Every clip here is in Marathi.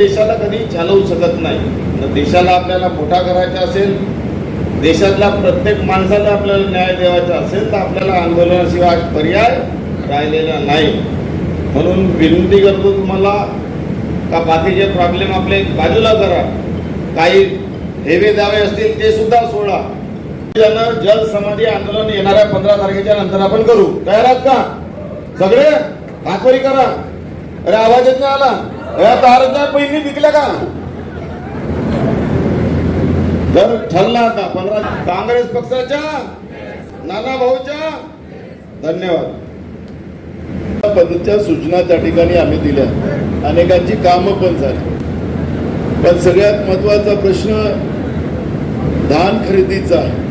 देशाला कधी चालवू शकत नाही। तर देशाला आपल्याला मोठा करायचा असेल, देशातल्या प्रत्येक माणसाला आपल्याला न्याय द्यायचा असेल तर आपल्याला आंदोलनाशिवाय पर्याय राहिलेला नाही। म्हणून विनंती करतो तुम्हाला का बाकीचे प्रॉब्लेम आपले बाजूला करा, काही हेवे दावे असतील ते सुद्धा सोडा। जल समाधी आंदोलन येणाऱ्या 15 तारखेच्या नंतर आपण करू। तयार आहात का सगळे? हातवरी करा। अरे आवाज येत नाही आला? तारच्या बहिणी विकल्या का? जर ठरला आता 15 काँग्रेस पक्षाच्या नाना भाऊच्या धन्यवाद। पद्धतीच्या सूचना त्या ठिकाणी आम्ही दिल्या, अनेकांची कामं पण झाली, पण सगळ्यात महत्वाचा प्रश्न धान खरेदीचा आहे।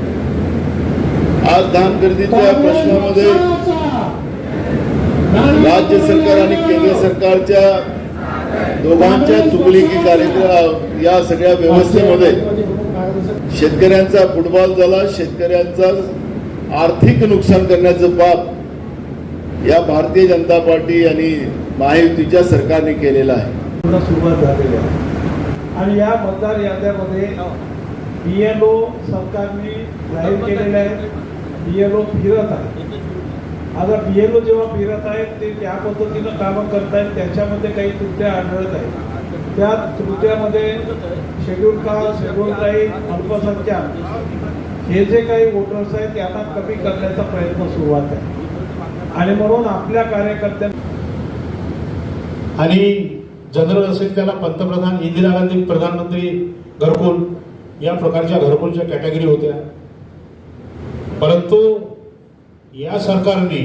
आज धान खरेदीच्या प्रश्नामध्ये राज्य सरकार आणि केंद्र सरकारच्या दोघांच्या चुकलिकी कार्यक्रम या सगळ्या व्यवस्थेमध्ये शेतकऱ्यांचा फुटबॉल झाला। शेतकऱ्यांचा आर्थिक नुकसान करण्याचं पाप या भारतीय जनता पार्टी आणि महायुतीच्या सरकारने केलेलं आहे। सुरुवात झालेली आहे आणि या मतदार याद्यामध्ये BLO सरकारने जाहीर केलेले आहे। BLO फिरत आहे। आता BLO जेव्हा फिरत आहेत ते त्या पद्धतीनं कामं करतायत, त्याच्यामध्ये काही त्रुट्या आढळत आहेत। त्या त्रुट्यामध्ये शेड्यूल कास्ट, शेड्यूल ट्राईब, अल्पसंख्याक हे जे काही वोटर्स आहेत त्यांना कमी करण्याचा प्रयत्न सुरुवात आहे आणि म्हणून आपल्या कार्यकर्त्यांना आणि जनरल असेल त्याला पंतप्रधान, इंदिरा गांधी प्रधानमंत्री घरकुल या प्रकारच्या घरकुलच्या कॅटेगरी होत्या। परंतु या सरकारने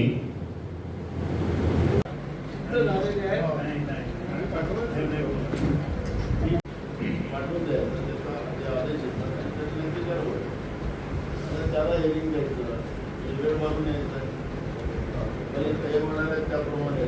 त्याप्रमाणे